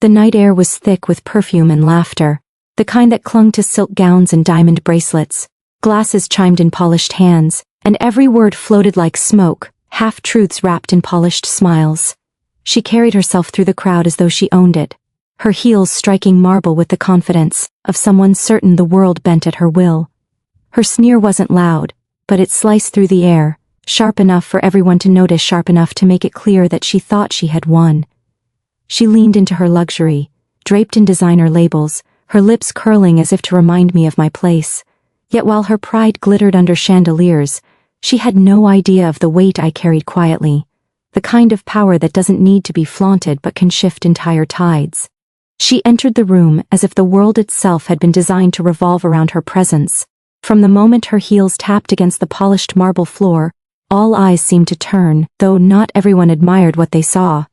The night air was thick with perfume and laughter, the kind that clung to silk gowns and diamond bracelets. Glasses chimed in polished hands, and every word floated like smoke, half-truths wrapped in polished smiles. She carried herself through the crowd as though she owned it, her heels striking marble with the confidence of someone certain the world bent at her will. Her sneer wasn't loud, but it sliced through the air, sharp enough for everyone to notice, sharp enough to make it clear that she thought she had won. She leaned into her luxury, draped in designer labels, her lips curling as if to remind me of my place. Yet while her pride glittered under chandeliers, she had no idea of the weight I carried quietly, the kind of power that doesn't need to be flaunted but can shift entire tides. She entered the room as if the world itself had been designed to revolve around her presence. From the moment her heels tapped against the polished marble floor, all eyes seemed to turn, though not everyone admired what they saw.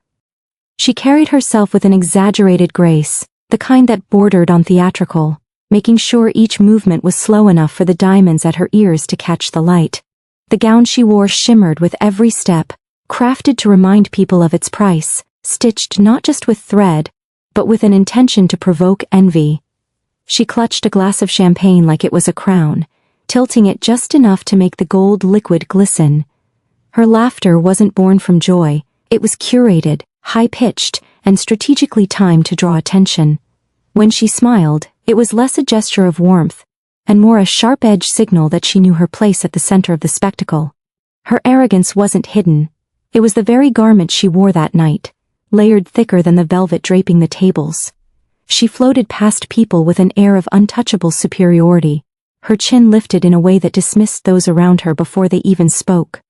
She carried herself with an exaggerated grace, the kind that bordered on theatrical, making sure each movement was slow enough for the diamonds at her ears to catch the light. The gown she wore shimmered with every step, crafted to remind people of its price, stitched not just with thread, but with an intention to provoke envy. She clutched a glass of champagne like it was a crown, tilting it just enough to make the gold liquid glisten. Her laughter wasn't born from joy, it was curated, high-pitched, and strategically timed to draw attention. When she smiled, it was less a gesture of warmth, and more a sharp-edged signal that she knew her place at the center of the spectacle. Her arrogance wasn't hidden. It was the very garment she wore that night, layered thicker than the velvet draping the tables. She floated past people with an air of untouchable superiority, her chin lifted in a way that dismissed those around her before they even spoke.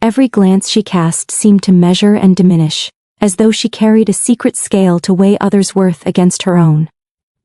Every glance she cast seemed to measure and diminish, as though she carried a secret scale to weigh others' worth against her own.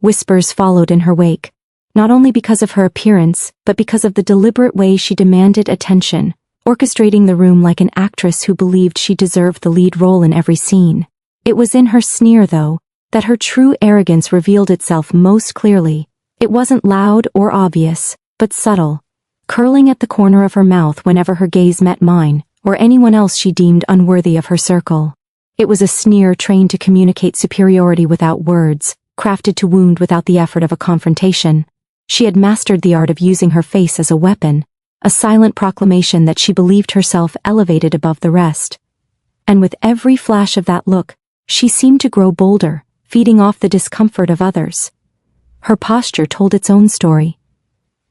Whispers followed in her wake, not only because of her appearance, but because of the deliberate way she demanded attention, orchestrating the room like an actress who believed she deserved the lead role in every scene. It was in her sneer, though, that her true arrogance revealed itself most clearly. It wasn't loud or obvious, but subtle, curling at the corner of her mouth whenever her gaze met mine, or anyone else she deemed unworthy of her circle. It was a sneer trained to communicate superiority without words, crafted to wound without the effort of a confrontation. She had mastered the art of using her face as a weapon, a silent proclamation that she believed herself elevated above the rest. And with every flash of that look, she seemed to grow bolder, feeding off the discomfort of others. Her posture told its own story.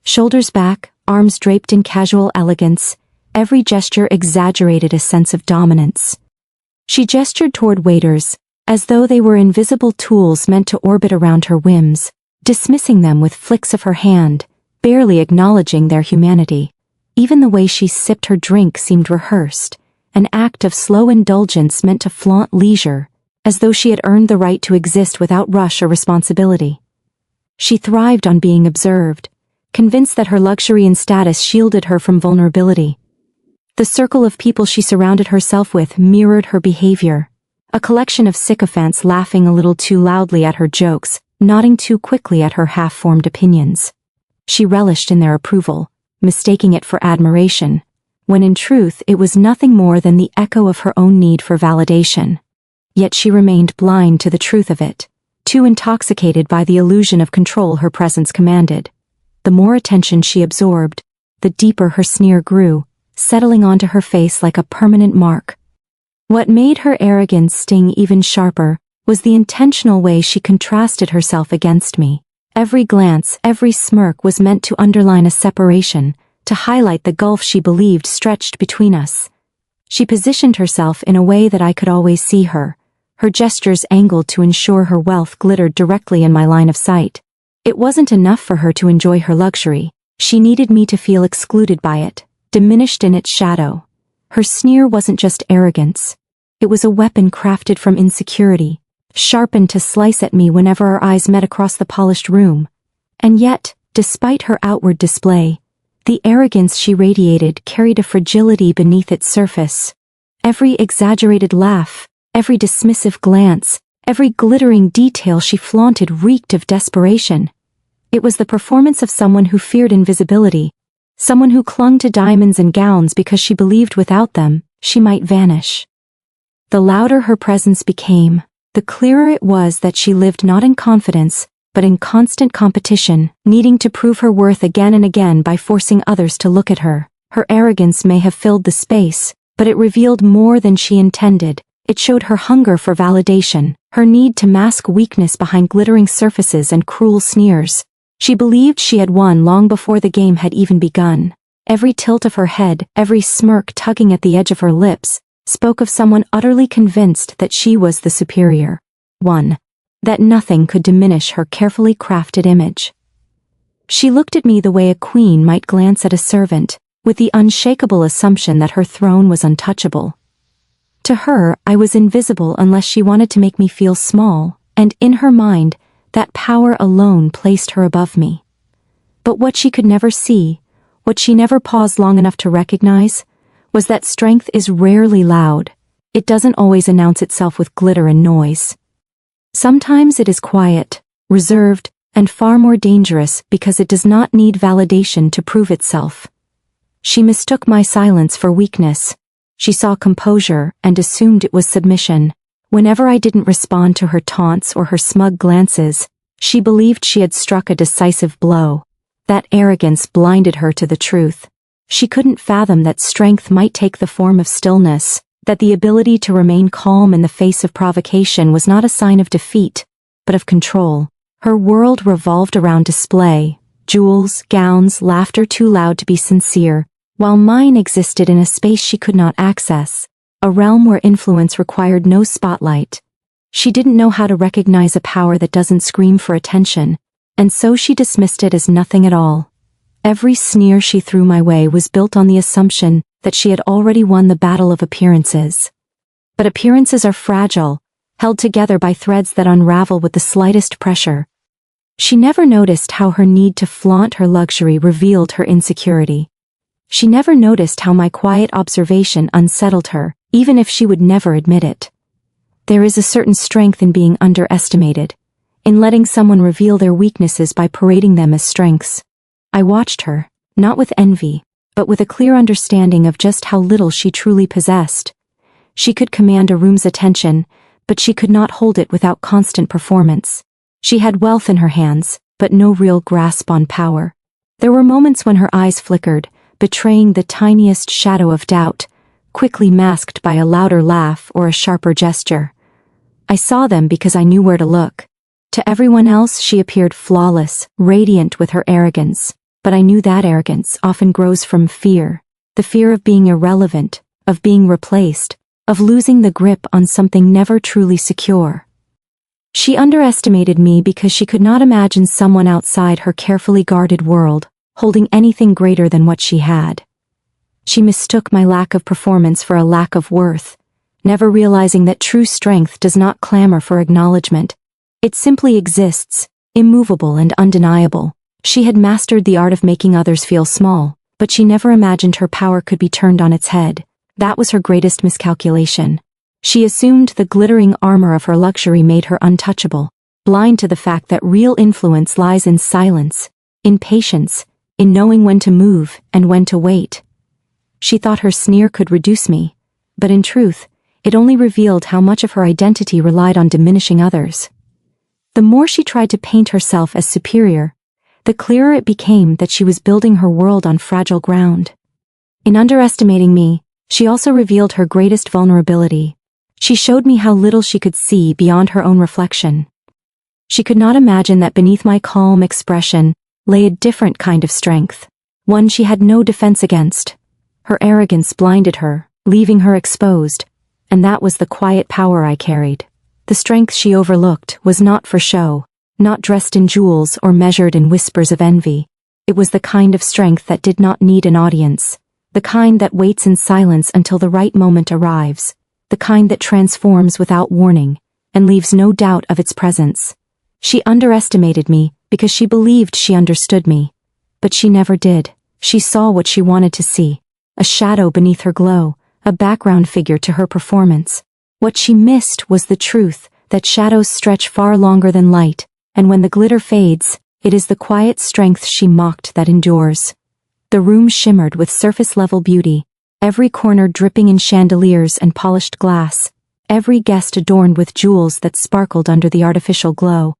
Shoulders back, arms draped in casual elegance, every gesture exaggerated a sense of dominance. She gestured toward waiters, as though they were invisible tools meant to orbit around her whims, dismissing them with flicks of her hand, barely acknowledging their humanity. Even the way she sipped her drink seemed rehearsed, an act of slow indulgence meant to flaunt leisure, as though she had earned the right to exist without rush or responsibility. She thrived on being observed, convinced that her luxury and status shielded her from vulnerability. The circle of people she surrounded herself with mirrored her behavior, a collection of sycophants laughing a little too loudly at her jokes, nodding too quickly at her half-formed opinions. She relished in their approval, mistaking it for admiration, when in truth it was nothing more than the echo of her own need for validation. Yet she remained blind to the truth of it, too intoxicated by the illusion of control her presence commanded. The more attention she absorbed, the deeper her sneer grew, settling onto her face like a permanent mark. What made her arrogance sting even sharper was the intentional way she contrasted herself against me. Every glance, every smirk was meant to underline a separation, to highlight the gulf she believed stretched between us. She positioned herself in a way that I could always see her, her gestures angled to ensure her wealth glittered directly in my line of sight. It wasn't enough for her to enjoy her luxury, she needed me to feel excluded by it, diminished in its shadow. Her sneer wasn't just arrogance. It was a weapon crafted from insecurity, sharpened to slice at me whenever our eyes met across the polished room. And yet, despite her outward display, the arrogance she radiated carried a fragility beneath its surface. Every exaggerated laugh, every dismissive glance, every glittering detail she flaunted reeked of desperation. It was the performance of someone who feared invisibility, someone who clung to diamonds and gowns because she believed without them, she might vanish. The louder her presence became, the clearer it was that she lived not in confidence, but in constant competition, needing to prove her worth again and again by forcing others to look at her. Her arrogance may have filled the space, but it revealed more than she intended. It showed her hunger for validation, her need to mask weakness behind glittering surfaces and cruel sneers. She believed she had won long before the game had even begun. Every tilt of her head, every smirk tugging at the edge of her lips, spoke of someone utterly convinced that she was the superior one, that nothing could diminish her carefully crafted image. She looked at me the way a queen might glance at a servant, with the unshakable assumption that her throne was untouchable. To her, I was invisible unless she wanted to make me feel small, and in her mind, that power alone placed her above me. But what she could never see, what she never paused long enough to recognize, was that strength is rarely loud. It doesn't always announce itself with glitter and noise. Sometimes it is quiet, reserved, and far more dangerous because it does not need validation to prove itself. She mistook my silence for weakness. She saw composure and assumed it was submission. Whenever I didn't respond to her taunts or her smug glances, she believed she had struck a decisive blow. That arrogance blinded her to the truth. She couldn't fathom that strength might take the form of stillness, that the ability to remain calm in the face of provocation was not a sign of defeat, but of control. Her world revolved around display, jewels, gowns, laughter too loud to be sincere, while mine existed in a space she could not access, a realm where influence required no spotlight. She didn't know how to recognize a power that doesn't scream for attention, and so she dismissed it as nothing at all. Every sneer she threw my way was built on the assumption that she had already won the battle of appearances. But appearances are fragile, held together by threads that unravel with the slightest pressure. She never noticed how her need to flaunt her luxury revealed her insecurity. She never noticed how my quiet observation unsettled her, even if she would never admit it. There is a certain strength in being underestimated, in letting someone reveal their weaknesses by parading them as strengths. I watched her, not with envy, but with a clear understanding of just how little she truly possessed. She could command a room's attention, but she could not hold it without constant performance. She had wealth in her hands, but no real grasp on power. There were moments when her eyes flickered, betraying the tiniest shadow of doubt, quickly masked by a louder laugh or a sharper gesture. I saw them because I knew where to look. To everyone else she appeared flawless, radiant with her arrogance, but I knew that arrogance often grows from fear, the fear of being irrelevant, of being replaced, of losing the grip on something never truly secure. She underestimated me because she could not imagine someone outside her carefully guarded world, holding anything greater than what she had. She mistook my lack of performance for a lack of worth, never realizing that true strength does not clamor for acknowledgement. It simply exists, immovable and undeniable. She had mastered the art of making others feel small, but she never imagined her power could be turned on its head. That was her greatest miscalculation. She assumed the glittering armor of her luxury made her untouchable, blind to the fact that real influence lies in silence, in patience, in knowing when to move and when to wait. She thought her sneer could reduce me, but in truth, it only revealed how much of her identity relied on diminishing others. The more she tried to paint herself as superior, the clearer it became that she was building her world on fragile ground. In underestimating me, she also revealed her greatest vulnerability. She showed me how little she could see beyond her own reflection. She could not imagine that beneath my calm expression lay a different kind of strength, one she had no defense against. Her arrogance blinded her, leaving her exposed, and that was the quiet power I carried. The strength she overlooked was not for show, not dressed in jewels or measured in whispers of envy. It was the kind of strength that did not need an audience, the kind that waits in silence until the right moment arrives, the kind that transforms without warning and leaves no doubt of its presence. She underestimated me because she believed she understood me, but she never did. She saw what she wanted to see, a shadow beneath her glow, a background figure to her performance. What she missed was the truth that shadows stretch far longer than light, and when the glitter fades, it is the quiet strength she mocked that endures. The room shimmered with surface-level beauty, every corner dripping in chandeliers and polished glass, every guest adorned with jewels that sparkled under the artificial glow.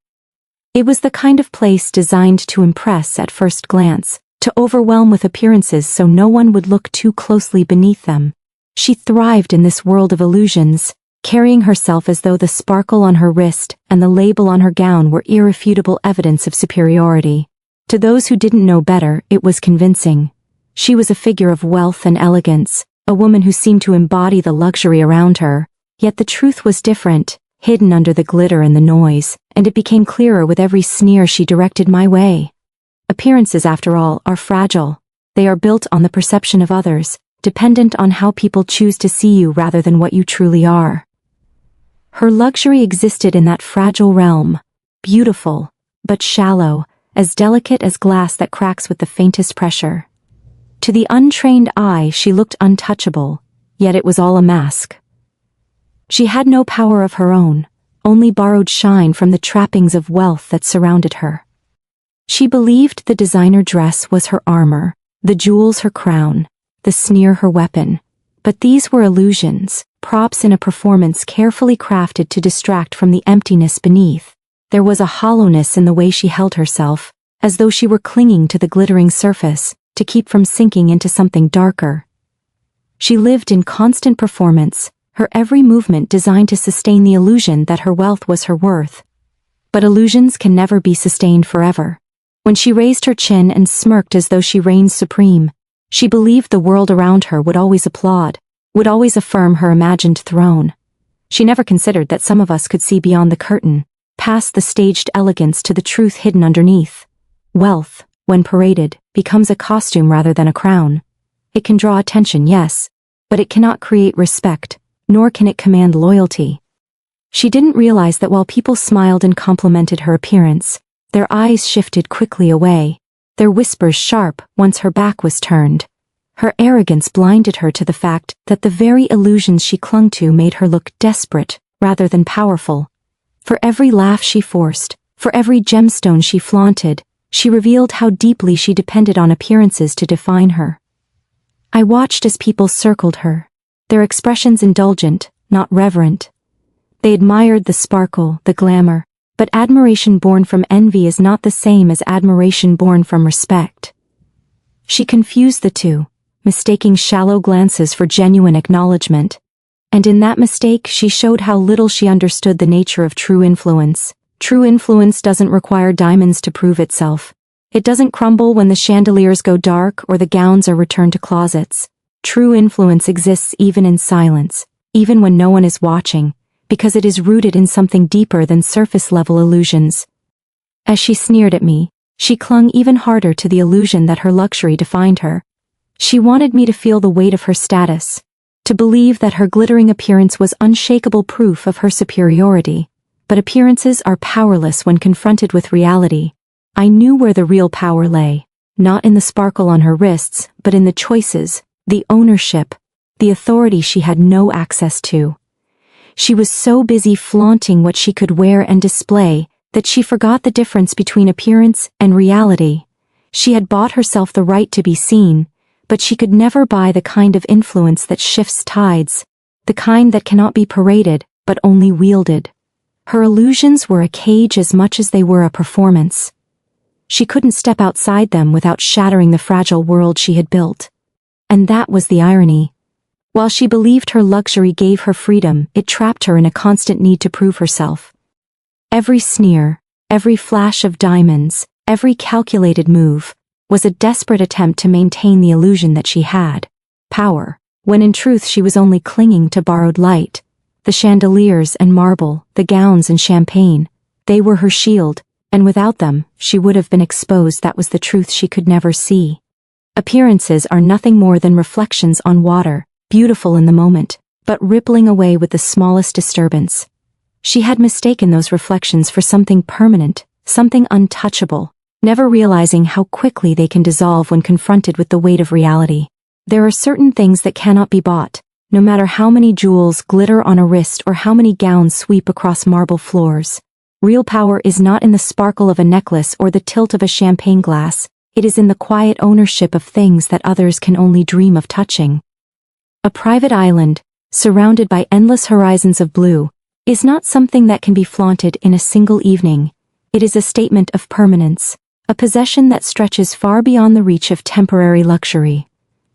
It was the kind of place designed to impress at first glance, to overwhelm with appearances so no one would look too closely beneath them. She thrived in this world of illusions, carrying herself as though the sparkle on her wrist and the label on her gown were irrefutable evidence of superiority. To those who didn't know better, it was convincing. She was a figure of wealth and elegance, a woman who seemed to embody the luxury around her, yet the truth was different, hidden under the glitter and the noise, and it became clearer with every sneer she directed my way. Appearances, after all, are fragile. They are built on the perception of others, dependent on how people choose to see you rather than what you truly are. Her luxury existed in that fragile realm, beautiful, but shallow, as delicate as glass that cracks with the faintest pressure. To the untrained eye she looked untouchable, yet it was all a mask. She had no power of her own, only borrowed shine from the trappings of wealth that surrounded her. She believed the designer dress was her armor, the jewels her crown, the sneer her weapon. But these were illusions, props in a performance carefully crafted to distract from the emptiness beneath. There was a hollowness in the way she held herself, as though she were clinging to the glittering surface, to keep from sinking into something darker. She lived in constant performance, her every movement designed to sustain the illusion that her wealth was her worth. But illusions can never be sustained forever. When she raised her chin and smirked as though she reigned supreme, she believed the world around her would always applaud, would always affirm her imagined throne. She never considered that some of us could see beyond the curtain, past the staged elegance to the truth hidden underneath. Wealth, when paraded, becomes a costume rather than a crown. It can draw attention, yes, but it cannot create respect, nor can it command loyalty. She didn't realize that while people smiled and complimented her appearance, their eyes shifted quickly away, their whispers sharp once her back was turned. Her arrogance blinded her to the fact that the very illusions she clung to made her look desperate rather than powerful. For every laugh she forced, for every gemstone she flaunted, she revealed how deeply she depended on appearances to define her. I watched as people circled her, their expressions indulgent, not reverent. They admired the sparkle, the glamour, but admiration born from envy is not the same as admiration born from respect. She confused the two, mistaking shallow glances for genuine acknowledgement. And in that mistake she showed how little she understood the nature of true influence. True influence doesn't require diamonds to prove itself. It doesn't crumble when the chandeliers go dark or the gowns are returned to closets. True influence exists even in silence, even when no one is watching, because it is rooted in something deeper than surface-level illusions. As she sneered at me, she clung even harder to the illusion that her luxury defined her. She wanted me to feel the weight of her status, to believe that her glittering appearance was unshakable proof of her superiority. But appearances are powerless when confronted with reality. I knew where the real power lay, not in the sparkle on her wrists, but in the choices, the ownership, the authority she had no access to. She was so busy flaunting what she could wear and display that she forgot the difference between appearance and reality. She had bought herself the right to be seen, but she could never buy the kind of influence that shifts tides, the kind that cannot be paraded, but only wielded. Her illusions were a cage as much as they were a performance. She couldn't step outside them without shattering the fragile world she had built. And that was the irony. While she believed her luxury gave her freedom, it trapped her in a constant need to prove herself. Every sneer, every flash of diamonds, every calculated move, was a desperate attempt to maintain the illusion that she had power, when in truth she was only clinging to borrowed light. The chandeliers and marble, the gowns and champagne, they were her shield, and without them, she would have been exposed. That was the truth she could never see. Appearances are nothing more than reflections on water, beautiful in the moment, but rippling away with the smallest disturbance. She had mistaken those reflections for something permanent, something untouchable, never realizing how quickly they can dissolve when confronted with the weight of reality. There are certain things that cannot be bought, no matter how many jewels glitter on a wrist or how many gowns sweep across marble floors. Real power is not in the sparkle of a necklace or the tilt of a champagne glass, it is in the quiet ownership of things that others can only dream of touching. A private island, surrounded by endless horizons of blue, is not something that can be flaunted in a single evening. It is a statement of permanence, a possession that stretches far beyond the reach of temporary luxury.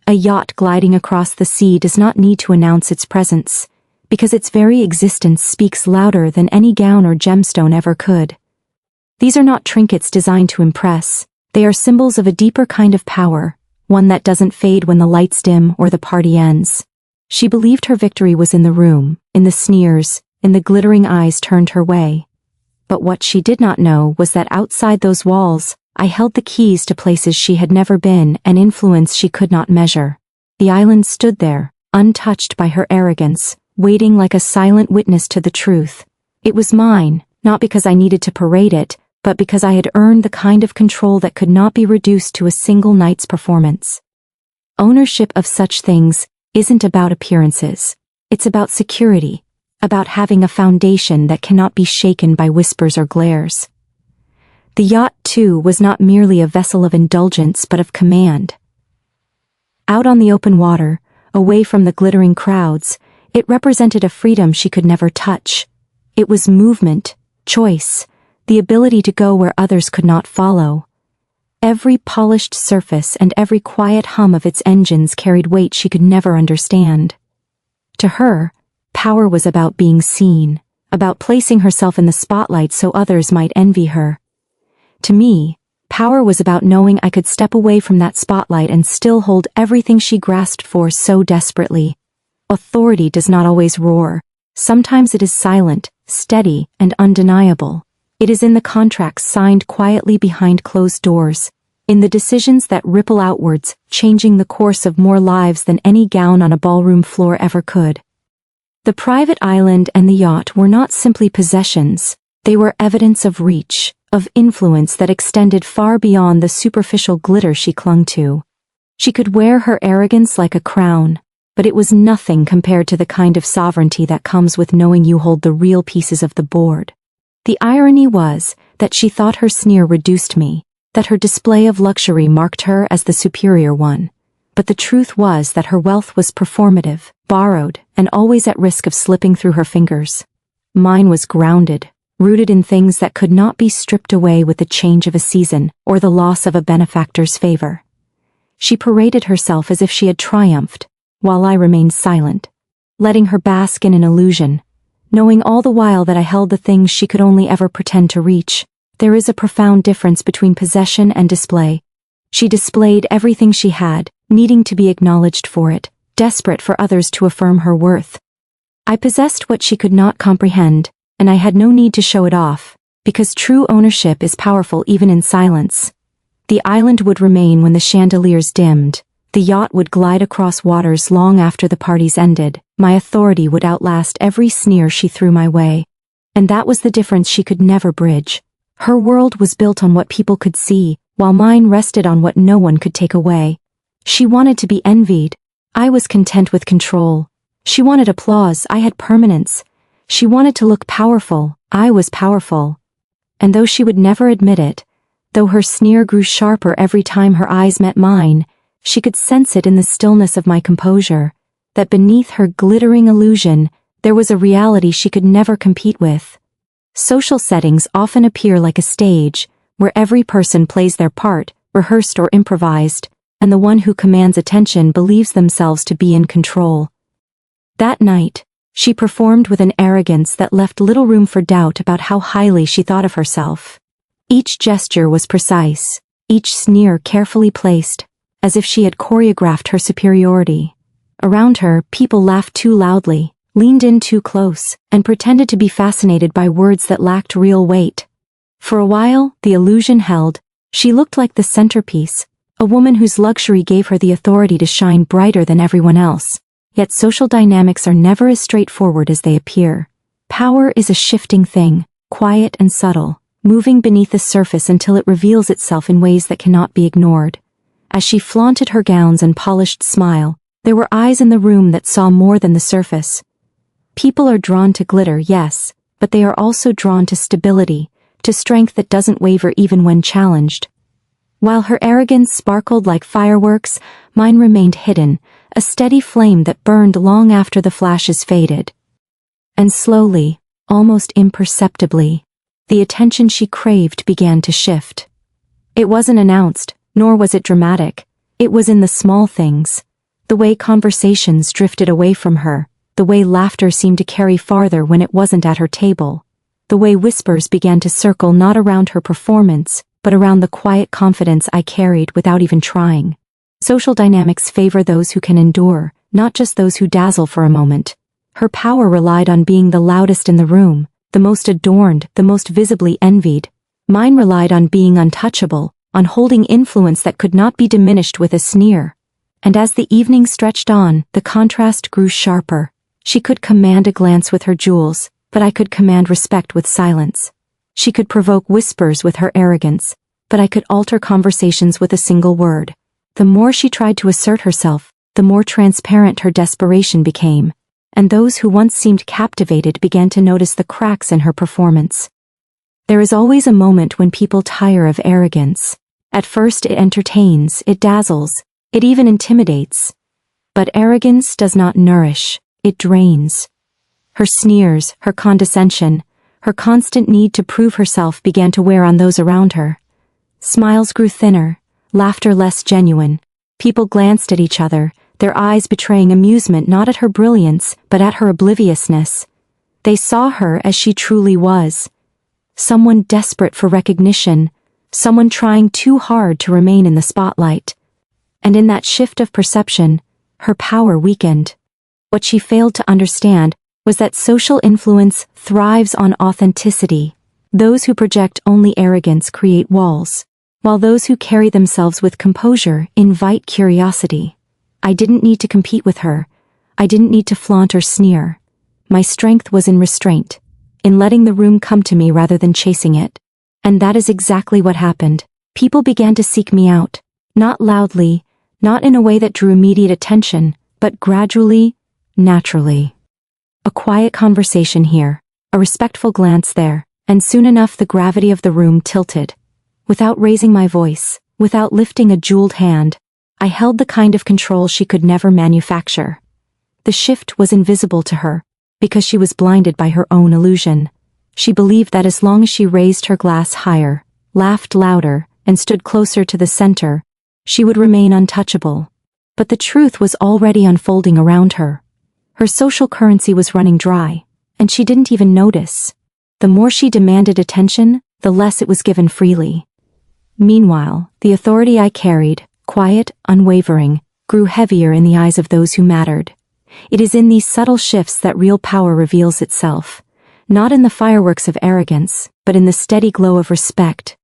A yacht gliding across the sea does not need to announce its presence, because its very existence speaks louder than any gown or gemstone ever could. These are not trinkets designed to impress, they are symbols of a deeper kind of power, one that doesn't fade when the lights dim or the party ends. She believed her victory was in the room, in the sneers, in the glittering eyes turned her way. But what she did not know was that outside those walls, I held the keys to places she had never been and influence she could not measure. The island stood there, untouched by her arrogance, waiting like a silent witness to the truth. It was mine, not because I needed to parade it, but because I had earned the kind of control that could not be reduced to a single night's performance. Ownership of such things isn't about appearances. It's about security, about having a foundation that cannot be shaken by whispers or glares. The yacht, too, was not merely a vessel of indulgence but of command. Out on the open water, away from the glittering crowds, it represented a freedom she could never touch. It was movement, choice, the ability to go where others could not follow. Every polished surface and every quiet hum of its engines carried weight she could never understand. To her, power was about being seen, about placing herself in the spotlight so others might envy her. To me, power was about knowing I could step away from that spotlight and still hold everything she grasped for so desperately. Authority does not always roar. Sometimes it is silent, steady, and undeniable. It is in the contracts signed quietly behind closed doors, in the decisions that ripple outwards, changing the course of more lives than any gown on a ballroom floor ever could. The private island and the yacht were not simply possessions, they were evidence of reach, of influence that extended far beyond the superficial glitter she clung to. She could wear her arrogance like a crown, but it was nothing compared to the kind of sovereignty that comes with knowing you hold the real pieces of the board. The irony was that she thought her sneer reduced me, that her display of luxury marked her as the superior one. But the truth was that her wealth was performative, borrowed, and always at risk of slipping through her fingers. Mine was grounded, rooted in things that could not be stripped away with the change of a season or the loss of a benefactor's favor. She paraded herself as if she had triumphed, while I remained silent, letting her bask in an illusion, knowing all the while that I held the things she could only ever pretend to reach. There is a profound difference between possession and display. She displayed everything she had, needing to be acknowledged for it, desperate for others to affirm her worth. I possessed what she could not comprehend, and I had no need to show it off, because true ownership is powerful even in silence. The island would remain when the chandeliers dimmed. The yacht would glide across waters long after the parties ended. My authority would outlast every sneer she threw my way. And that was the difference she could never bridge. Her world was built on what people could see, while mine rested on what no one could take away. She wanted to be envied. I was content with control. She wanted applause. I had permanence. She wanted to look powerful. I was powerful. And though she would never admit it, though her sneer grew sharper every time her eyes met mine, she could sense it in the stillness of my composure, that beneath her glittering illusion, there was a reality she could never compete with. Social settings often appear like a stage, where every person plays their part, rehearsed or improvised, and the one who commands attention believes themselves to be in control. That night, she performed with an arrogance that left little room for doubt about how highly she thought of herself. Each gesture was precise, each sneer carefully placed, as if she had choreographed her superiority. Around her, people laughed too loudly, leaned in too close, and pretended to be fascinated by words that lacked real weight. For a while, the illusion held. She looked like the centerpiece, a woman whose luxury gave her the authority to shine brighter than everyone else. Yet social dynamics are never as straightforward as they appear. Power is a shifting thing, quiet and subtle, moving beneath the surface until it reveals itself in ways that cannot be ignored. As she flaunted her gowns and polished smile, there were eyes in the room that saw more than the surface. People are drawn to glitter, yes, but they are also drawn to stability, to strength that doesn't waver even when challenged. While her arrogance sparkled like fireworks, mine remained hidden, a steady flame that burned long after the flashes faded. And slowly, almost imperceptibly, the attention she craved began to shift. It wasn't announced, nor was it dramatic. It was in the small things. The way conversations drifted away from her, the way laughter seemed to carry farther when it wasn't at her table, the way whispers began to circle not around her performance, but around the quiet confidence I carried without even trying. Social dynamics favor those who can endure, not just those who dazzle for a moment. Her power relied on being the loudest in the room, the most adorned, the most visibly envied. Mine relied on being untouchable, on holding influence that could not be diminished with a sneer. And as the evening stretched on, the contrast grew sharper. She could command a glance with her jewels, but I could command respect with silence. She could provoke whispers with her arrogance, but I could alter conversations with a single word. The more she tried to assert herself, the more transparent her desperation became, and those who once seemed captivated began to notice the cracks in her performance. There is always a moment when people tire of arrogance. At first it entertains, it dazzles, it even intimidates. But arrogance does not nourish, it drains. Her sneers, her condescension, her constant need to prove herself began to wear on those around her. Smiles grew thinner, laughter less genuine. People glanced at each other, their eyes betraying amusement not at her brilliance, but at her obliviousness. They saw her as she truly was. Someone desperate for recognition, someone trying too hard to remain in the spotlight. And in that shift of perception, her power weakened. What she failed to understand was that social influence thrives on authenticity. Those who project only arrogance create walls, while those who carry themselves with composure invite curiosity. I didn't need to compete with her. I didn't need to flaunt or sneer. My strength was in restraint, in letting the room come to me rather than chasing it. And that is exactly what happened. People began to seek me out, not loudly, not in a way that drew immediate attention, but gradually, naturally. A quiet conversation here, a respectful glance there, and soon enough the gravity of the room tilted. Without raising my voice, without lifting a jeweled hand, I held the kind of control she could never manufacture. The shift was invisible to her, because she was blinded by her own illusion. She believed that as long as she raised her glass higher, laughed louder, and stood closer to the center, she would remain untouchable. But the truth was already unfolding around her. Her social currency was running dry, and she didn't even notice. The more she demanded attention, the less it was given freely. Meanwhile, the authority I carried, quiet, unwavering, grew heavier in the eyes of those who mattered. It is in these subtle shifts that real power reveals itself, not in the fireworks of arrogance, but in the steady glow of respect.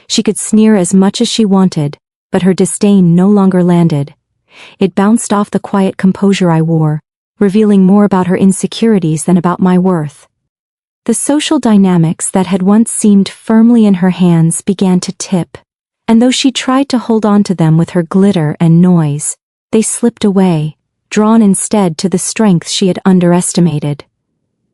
She could sneer as much as she wanted, but her disdain no longer landed. It bounced off the quiet composure I wore, revealing more about her insecurities than about my worth. The social dynamics that had once seemed firmly in her hands began to tip, and though she tried to hold on to them with her glitter and noise, they slipped away, drawn instead to the strength she had underestimated.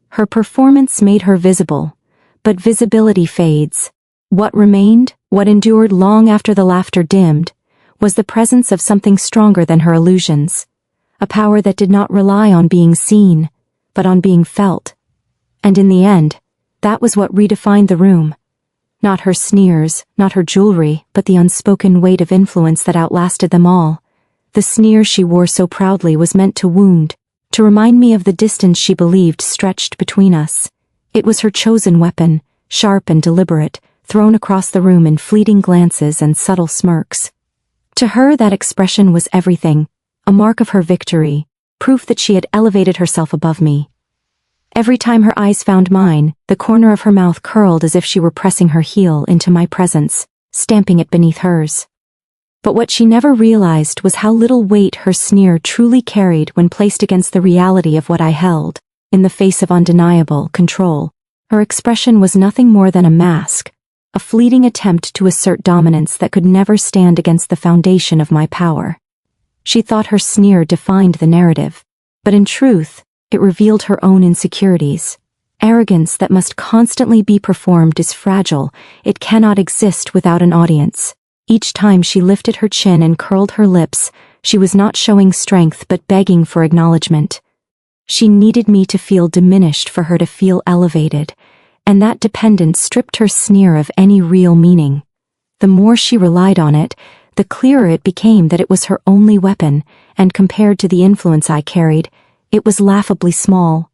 Her performance made her visible, but visibility fades. What remained, what endured long after the laughter dimmed, was the presence of something stronger than her illusions, a power that did not rely on being seen, but on being felt. And in the end, that was what redefined the room. Not her sneers, not her jewelry, but the unspoken weight of influence that outlasted them all. The sneer she wore so proudly was meant to wound, to remind me of the distance she believed stretched between us. It was her chosen weapon, sharp and deliberate, thrown across the room in fleeting glances and subtle smirks. To her that expression was everything, a mark of her victory, proof that she had elevated herself above me. Every time her eyes found mine, the corner of her mouth curled as if she were pressing her heel into my presence, stamping it beneath hers. But what she never realized was how little weight her sneer truly carried when placed against the reality of what I held. In the face of undeniable control, her expression was nothing more than a mask, a fleeting attempt to assert dominance that could never stand against the foundation of my power. She thought her sneer defined the narrative, but in truth, it revealed her own insecurities. Arrogance that must constantly be performed is fragile, it cannot exist without an audience. Each time she lifted her chin and curled her lips, She was not showing strength but begging for acknowledgement. She needed me to feel diminished for her to feel elevated, and that dependence stripped her sneer of any real meaning. The more she relied on it, the clearer it became that it was her only weapon, and compared to the influence I carried, it was laughably small.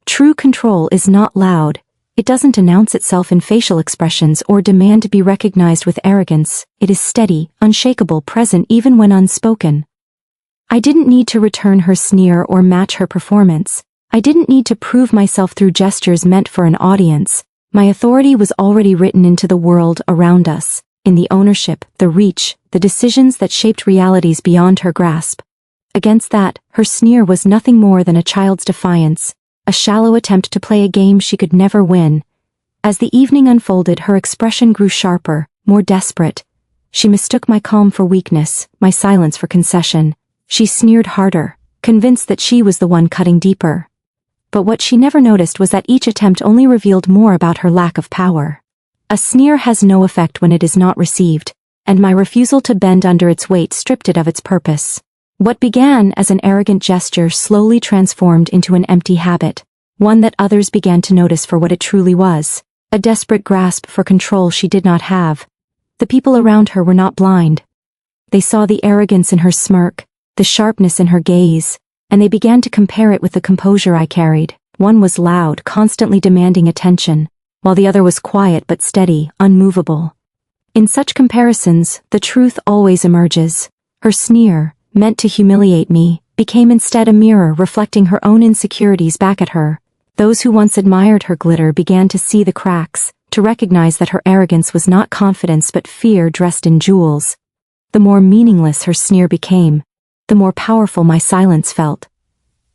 True control is not loud. It doesn't announce itself in facial expressions or demand to be recognized with arrogance. It is steady, unshakable, present even when unspoken. I didn't need to return her sneer or match her performance. I didn't need to prove myself through gestures meant for an audience. My authority was already written into the world around us, in the ownership, the reach, the decisions that shaped realities beyond her grasp. Against that, her sneer was nothing more than a child's defiance, a shallow attempt to play a game she could never win. As the evening unfolded, her expression grew sharper, more desperate. She mistook my calm for weakness, my silence for concession. She sneered harder, convinced that she was the one cutting deeper. But what she never noticed was that each attempt only revealed more about her lack of power. A sneer has no effect when it is not received, and my refusal to bend under its weight stripped it of its purpose. What began as an arrogant gesture slowly transformed into an empty habit, one that others began to notice for what it truly was, a desperate grasp for control she did not have. The people around her were not blind. They saw the arrogance in her smirk, the sharpness in her gaze, and they began to compare it with the composure I carried. One was loud, constantly demanding attention, while the other was quiet but steady, unmovable. In such comparisons, the truth always emerges. Her sneer, meant to humiliate me, became instead a mirror reflecting her own insecurities back at her. Those who once admired her glitter began to see the cracks, to recognize that her arrogance was not confidence but fear dressed in jewels. The more meaningless her sneer became, the more powerful my silence felt.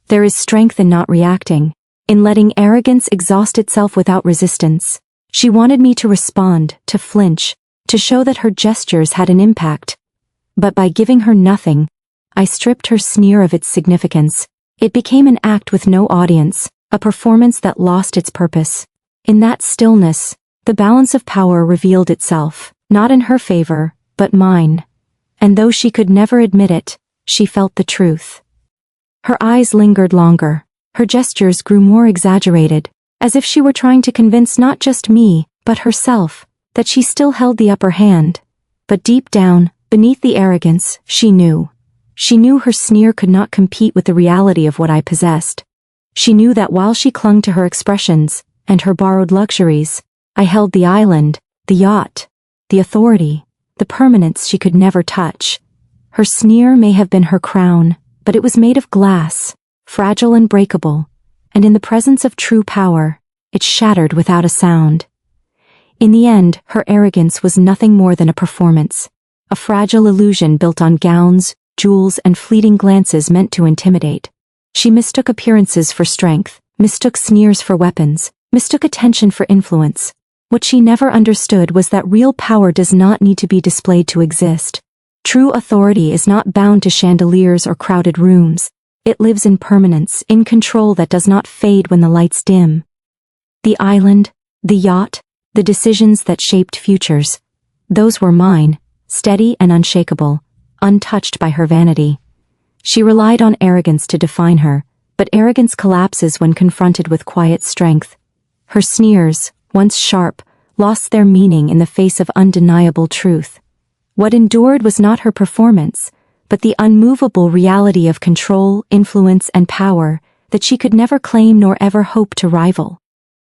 There is strength in not reacting, in letting arrogance exhaust itself without resistance. She wanted me to respond, to flinch, to show that her gestures had an impact. But by giving her nothing, I stripped her sneer of its significance. It became an act with no audience, a performance that lost its purpose. In that stillness, the balance of power revealed itself, not in her favor, but mine. And though she could never admit it, she felt the truth. Her eyes lingered longer. Her gestures grew more exaggerated, as if she were trying to convince not just me, but herself, that she still held the upper hand. But deep down, beneath the arrogance, she knew. She knew her sneer could not compete with the reality of what I possessed. She knew that while she clung to her expressions, and her borrowed luxuries, I held the island, the yacht, the authority, the permanence she could never touch. Her sneer may have been her crown, but it was made of glass, fragile and breakable, and in the presence of true power, it shattered without a sound. In the end, her arrogance was nothing more than a performance, a fragile illusion built on gowns, jewels, and fleeting glances meant to intimidate. She mistook appearances for strength, mistook sneers for weapons, mistook attention for influence. What she never understood was that real power does not need to be displayed to exist. True authority is not bound to chandeliers or crowded rooms. It lives in permanence, in control that does not fade when the lights dim. The island, the yacht, the decisions that shaped futures, those were mine, steady and unshakable, untouched by her vanity. She relied on arrogance to define her, but arrogance collapses when confronted with quiet strength. Her sneers, once sharp, lost their meaning in the face of undeniable truth. What endured was not her performance, but the unmovable reality of control, influence, and power that she could never claim nor ever hope to rival.